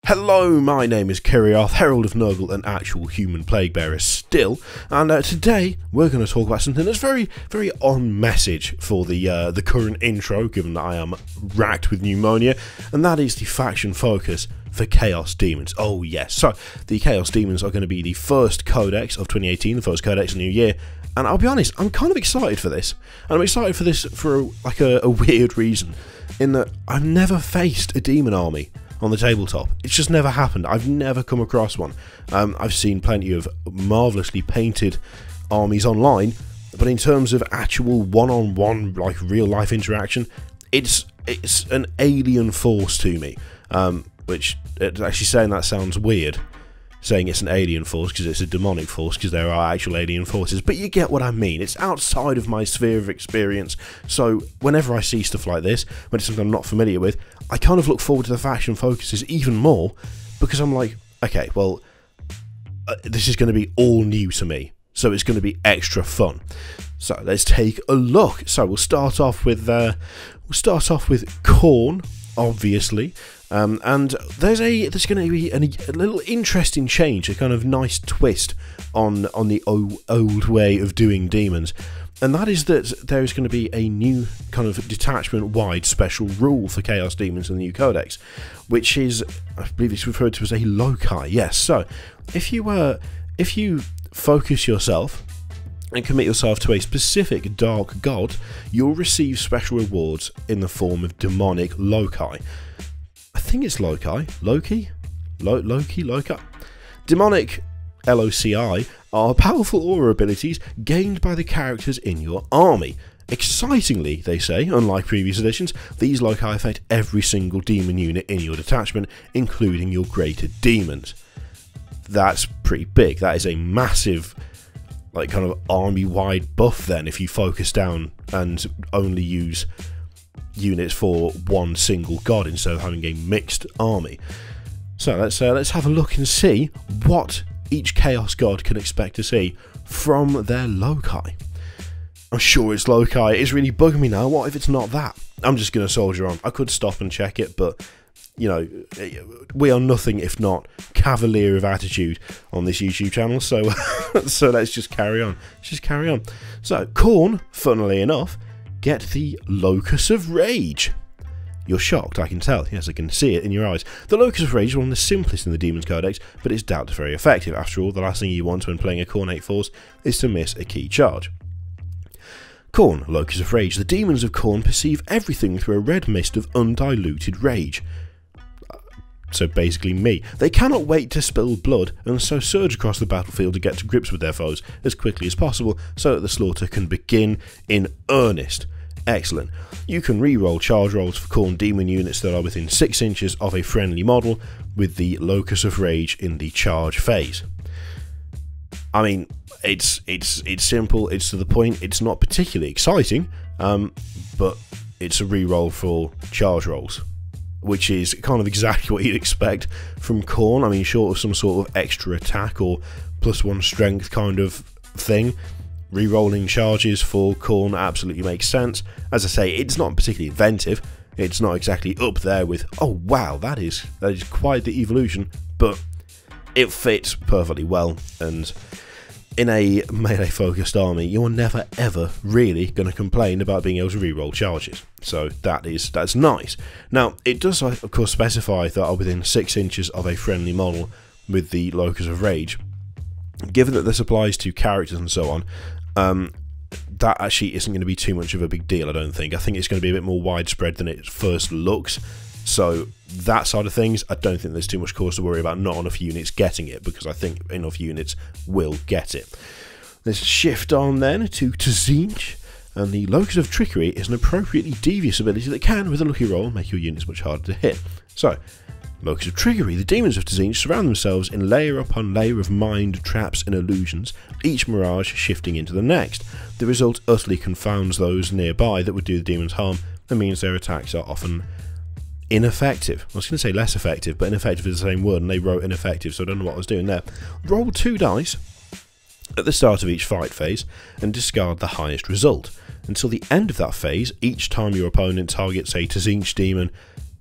Hello, my name is Kirioth, Herald of Nergal, an actual human plague bearer still, and today we're going to talk about something that's very on message for the current intro, given that I am racked with pneumonia, and that is the faction focus for Chaos Daemons. Oh yes, so the Chaos Daemons are going to be the first Codex of 2018, the first Codex of the new year, and I'll be honest, I'm kind of excited for this, and I'm excited for this for a weird reason, in that I've never faced a demon army on the tabletop. It's just never happened. I've never come across one. I've seen plenty of marvellously painted armies online, but in terms of actual one-on-one, like real-life interaction, it's an alien force to me. Which, actually saying that sounds weird, saying it's an alien force because it's a demonic force, because there are actual alien forces, but you get what I mean. It's outside of my sphere of experience, so whenever I see stuff like this, when it's something I'm not familiar with, I kind of look forward to the faction focuses even more, because I'm like, okay, well, this is going to be all new to me, so it's going to be extra fun. So let's take a look. So we'll start off with Khorne, obviously. And there's going to be a little interesting change, a kind of nice twist on the old way of doing demons, and that is that there's going to be a new kind of detachment-wide special rule for Chaos Demons in the new Codex, which is, I believe it's referred to as a Loci. Yes, so if you focus yourself and commit yourself to a specific dark god, you'll receive special rewards in the form of demonic Loci. I think it's Loci. Loci? Demonic LOCI are powerful aura abilities gained by the characters in your army. Excitingly, they say, unlike previous editions, these Loci affect every single demon unit in your detachment, including your greater demons. That's pretty big. That is a massive, like, kind of army-wide buff then, if you focus down and only use units for one single god instead of having a mixed army. So let's have a look and see what each chaos god can expect to see from their Loci. I'm sure it's Loci. It's really bugging me now. What if it's not that? I'm just going to soldier on. I could stop and check it, but you know, we are nothing if not cavalier of attitude on this YouTube channel, so so let's just carry on. So Khorne, funnily enough, get the Locus of Rage. You're shocked, I can tell. Yes, I can see it in your eyes. The Locus of Rage is one of the simplest in the Demons Codex, but it's doubtless very effective. After all, the last thing you want when playing a Khornate force is to miss a key charge. Khorne, Locus of Rage. The demons of Khorne perceive everything through a red mist of undiluted rage. So basically me. They cannot wait to spill blood, and so surge across the battlefield to get to grips with their foes as quickly as possible, so that the slaughter can begin in earnest. Excellent. You can re-roll charge rolls for Khorne demon units that are within 6 inches of a friendly model with the Locus of Rage in the charge phase. I mean, it's simple, it's to the point, it's not particularly exciting, but it's a re-roll for charge rolls, which is kind of exactly what you'd expect from Khorne. I mean, short of some sort of extra attack or +1 strength kind of thing, re-rolling charges for Khorne absolutely makes sense. As I say, it's not particularly inventive. It's not exactly up there with, oh wow, that is quite the evolution, but it fits perfectly well, and in a melee-focused army, you're never ever really going to complain about being able to re-roll charges. So that's nice. Now, it does, of course, specify that are within 6 inches of a friendly model with the Locus of Rage. Given that this applies to characters and so on, that actually isn't going to be too much of a big deal, I don't think. I think it's going to be a bit more widespread than it first looks. So that side of things, I don't think there's too much cause to worry about not enough units getting it, because I think enough units will get it. Let's shift on then to Ceej, and the Locus of Trickery is an appropriately devious ability that can, with a lucky roll, make your units much harder to hit. So, Locus of Trickery. The demons of Ceej surround themselves in layer upon layer of mind, traps and illusions, each mirage shifting into the next. The result utterly confounds those nearby that would do the demons harm, and means their attacks are often ineffective. I was going to say less effective, but ineffective is the same word, and they wrote ineffective, so I don't know what I was doing there. Roll 2 dice at the start of each fight phase, and discard the highest result. Until the end of that phase, each time your opponent targets a Ceej demon,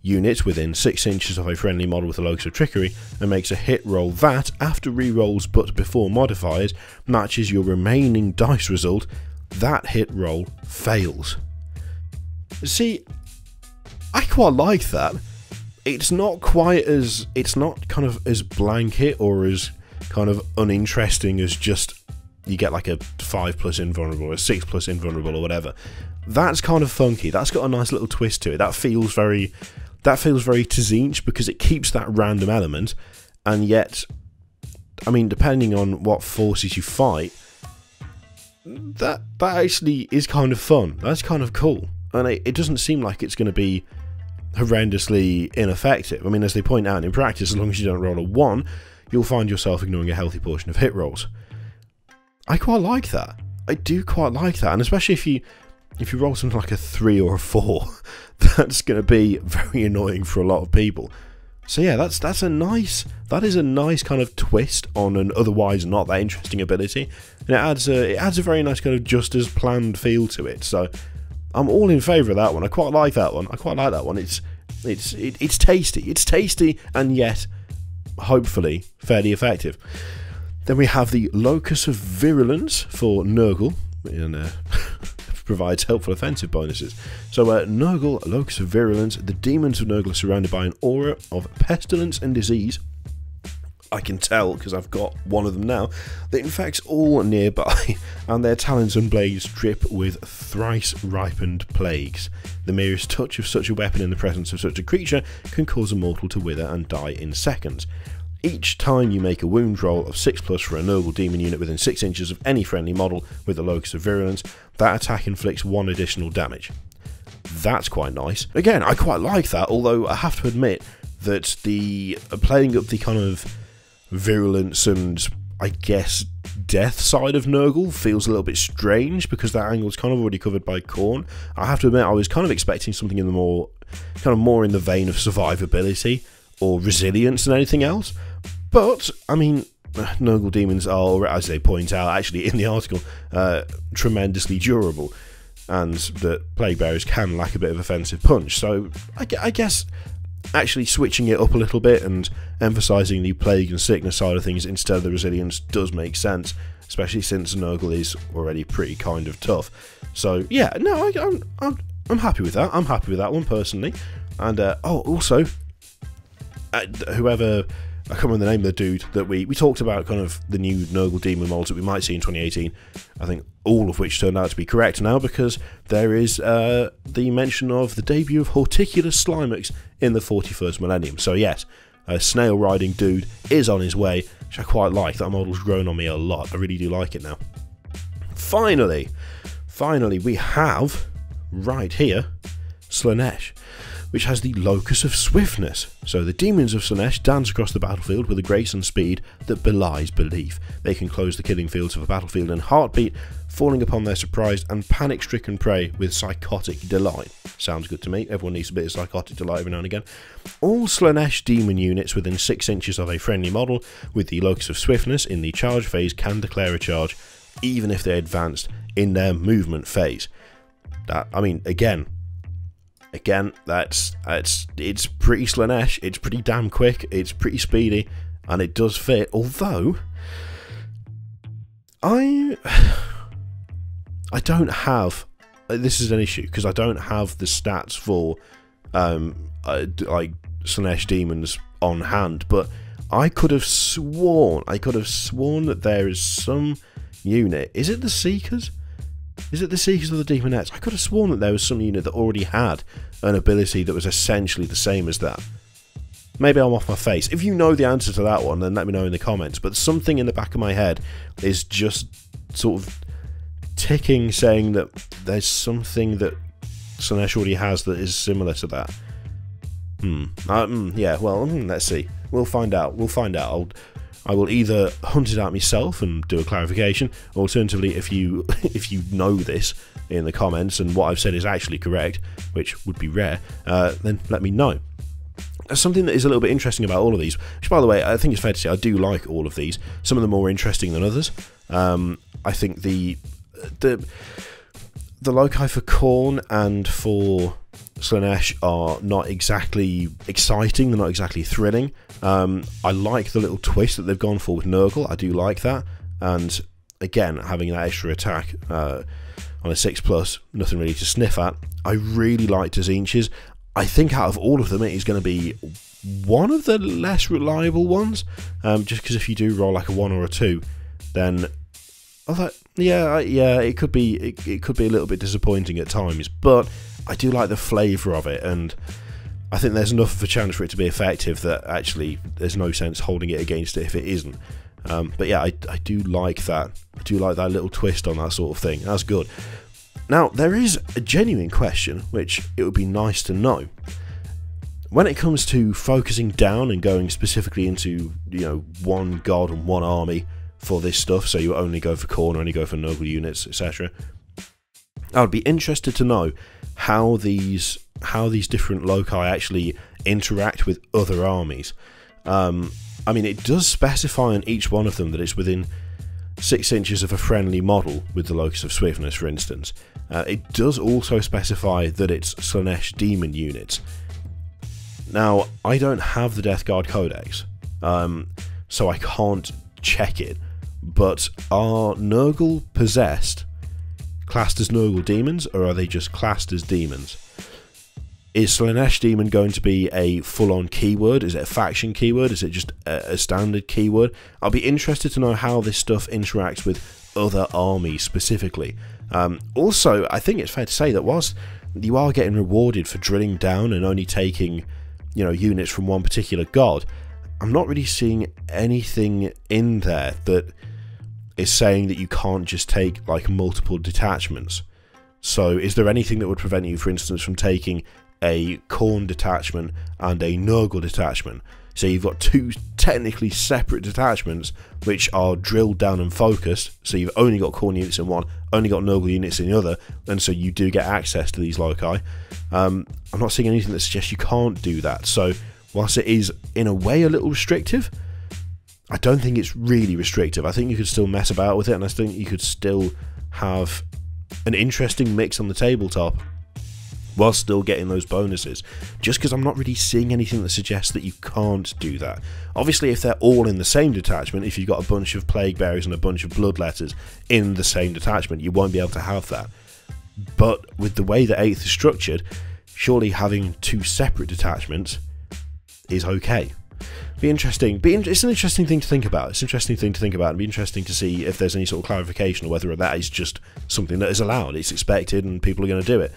unit within 6 inches of a friendly model with a locus of trickery, and makes a hit roll that, after rerolls but before modifiers, matches your remaining dice result, that hit roll fails. See, I quite like that. It's not quite as, it's not kind of as blanket or as kind of uninteresting as just you get like a 5+ invulnerable, or a 6+ invulnerable, or whatever. That's kind of funky. That's got a nice little twist to it. That feels very Tzeentch, because it keeps that random element, and yet, I mean, depending on what forces you fight, that actually is kind of fun. That's kind of cool, and it doesn't seem like it's going to be horrendously ineffective. I mean, as they point out in practice, as long as you don't roll a 1, you'll find yourself ignoring a healthy portion of hit rolls. I quite like that. I do quite like that, and especially if you roll something like a 3 or a 4, that's going to be very annoying for a lot of people. So yeah, that is a nice kind of twist on an otherwise not that interesting ability, and it adds a very nice kind of just as planned feel to it. So I'm all in favour of that one. I quite like that one. It's tasty, and yet hopefully fairly effective. Then we have the Locus of Virulence for Nergal, and provides helpful offensive bonuses. So Nergal, Locus of Virulence, the demons of Nergal are surrounded by an aura of pestilence and disease. I can tell because I've got one of them now, that infects all nearby, and their talons and blades drip with thrice ripened plagues. The merest touch of such a weapon in the presence of such a creature can cause a mortal to wither and die in seconds. Each time you make a wound roll of 6+ for a Nergal demon unit within 6 inches of any friendly model with the Locus of Virulence, that attack inflicts 1 additional damage. That's quite nice. Again, I quite like that, although I have to admit that the playing up the kind of virulence and, I guess, death side of Nergal feels a little bit strange, because that angle is kind of already covered by Khorne. I have to admit, I was kind of expecting something in the more in the vein of survivability or resilience than anything else. But, I mean, Nergal demons are, as they point out actually in the article, tremendously durable, and that plague bearers can lack a bit of offensive punch. So I guess actually switching it up a little bit and emphasising the plague and sickness side of things instead of the resilience does make sense, especially since Nergal is already pretty kind of tough. So yeah, no, I'm happy with that. I'm happy with that one personally. And also, whoever, I can't remember the name of the dude that we talked about, kind of the new Nergal demon molds that we might see in 2018. I think all of which turned out to be correct now, because there is the mention of the debut of Horticulus Slimex in the 41st millennium. So yes, a snail riding dude is on his way, which I quite like. That model's grown on me a lot. I really do like it now. Finally we have right here Slaanesh, which has the Locus of Swiftness. So the demons of Slaanesh dance across the battlefield with a grace and speed that belies belief. They can close the killing fields of a battlefield in heartbeat, falling upon their surprised and panic-stricken prey with psychotic delight. Sounds good to me. Everyone needs a bit of psychotic delight every now and again. All Slaanesh demon units within 6 inches of a friendly model with the Locus of Swiftness in the charge phase can declare a charge, even if they advanced in their movement phase. That, I mean, again, it's pretty Slaanesh. It's pretty damn quick. It's pretty speedy, and it does fit. Although I don't have. This is an issue because I don't have the stats for like Slaanesh demons on hand. But I could have sworn that there is some unit. Is it the Seekers? Is it the Seekers or the Demonettes? I could have sworn that there was some unit that already had an ability that was essentially the same as that. Maybe I'm off my face. If you know the answer to that one, then let me know in the comments. But something in the back of my head is just sort of ticking, saying that there's something that Slaanesh already has that is similar to that. Yeah, well, let's see. We'll find out. I will either hunt it out myself and do a clarification, or alternatively, if you know this in the comments and what I've said is actually correct, which would be rare, then let me know. Something that is a little bit interesting about all of these, which by the way, I think it's fair to say I do like all of these. Some of them more interesting than others. I think the the loci for Khorne and for Slaanesh are not exactly exciting, they're not exactly thrilling. I like the little twist that they've gone for with Nergal, I do like that, and again, having that extra attack on a 6+, nothing really to sniff at. I really like Tzeentch's. I think out of all of them, it is going to be one of the less reliable ones, just because if you do roll like a 1 or a 2, then yeah, it could be a little bit disappointing at times, but I do like the flavour of it, and I think there's enough of a chance for it to be effective that actually there's no sense holding it against it if it isn't. But yeah, I do like that. I do like that little twist on that sort of thing. That's good. Now, there is a genuine question, which it would be nice to know. When it comes to focusing down and going specifically into, you know, one god and one army for this stuff, so you only go for Khorne, only go for Nergal units, etc. I would be interested to know how these different loci actually interact with other armies. I mean, it does specify on each one of them that it's within 6 inches of a friendly model with the Locus of Swiftness, for instance. It does also specify that it's Slaanesh demon units. Now, I don't have the Death Guard Codex, so I can't check it, but are Nergal possessed classed as Nergal demons, or are they just classed as demons? Is Slaanesh demon going to be a full-on keyword? Is it a faction keyword? Is it just a standard keyword? I'll be interested to know how this stuff interacts with other armies specifically. Also, I think it's fair to say that whilst you are getting rewarded for drilling down and only taking, you know, units from one particular god, I'm not really seeing anything in there that is saying that you can't just take like multiple detachments. So is there anything that would prevent you, for instance, from taking a Khorne detachment and a Nergal detachment? So you've got two technically separate detachments which are drilled down and focused, so you've only got Khorne units in one, only got Nergal units in the other, and so you do get access to these loci. I'm not seeing anything that suggests you can't do that, so whilst it is in a way a little restrictive, I don't think it's really restrictive. I think you could still mess about with it, and I think you could still have an interesting mix on the tabletop while still getting those bonuses, just because I'm not really seeing anything that suggests that you can't do that. Obviously, if they're all in the same detachment, if you've got a bunch of Plague Bearers and a bunch of Bloodletters in the same detachment, you won't be able to have that. But with the way that 8th is structured, surely having two separate detachments is okay. Be interesting. It's an interesting thing to think about. It's an interesting thing to think about. It'd be interesting to see if there's any sort of clarification, or whether that is just something that is allowed, it's expected, and people are going to do it.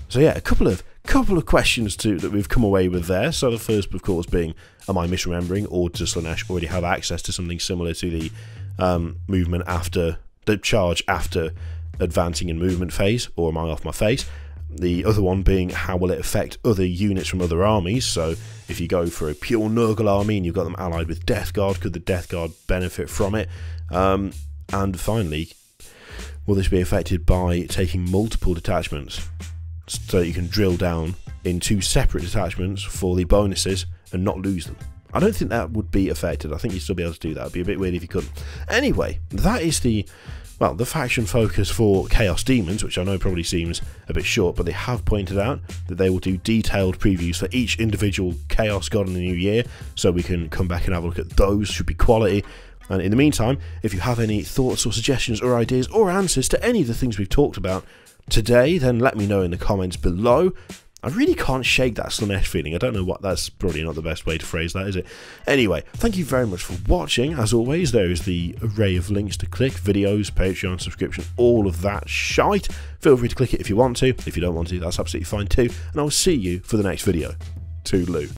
So yeah, a couple of questions that we've come away with there. So the first, of course, being, am I misremembering, or does Slaanesh already have access to something similar to the movement after the charge after advancing in movement phase, or am I off my face? The other one being, how will it affect other units from other armies? So if you go for a pure Nergal army and you've got them allied with Death Guard, could the Death Guard benefit from it? And finally, will this be affected by taking multiple detachments, so you can drill down in two separate detachments for the bonuses and not lose them? I don't think that would be affected. I think you'd still be able to do that. It'd be a bit weird if you couldn't. Anyway, that is the faction focus for Chaos Demons, which I know probably seems a bit short, but they have pointed out that they will do detailed previews for each individual Chaos God in the new year, so we can come back and have a look at those. Should be quality. And in the meantime, if you have any thoughts or suggestions or ideas or answers to any of the things we've talked about today, then let me know in the comments below. I really can't shake that Slaanesh feeling. I don't know what, that's probably not the best way to phrase that, is it? Anyway, thank you very much for watching. As always, there is the array of links to click, videos, Patreon, subscription, all of that shite. Feel free to click it if you want to. If you don't want to, that's absolutely fine too. And I'll see you for the next video. Toodaloo.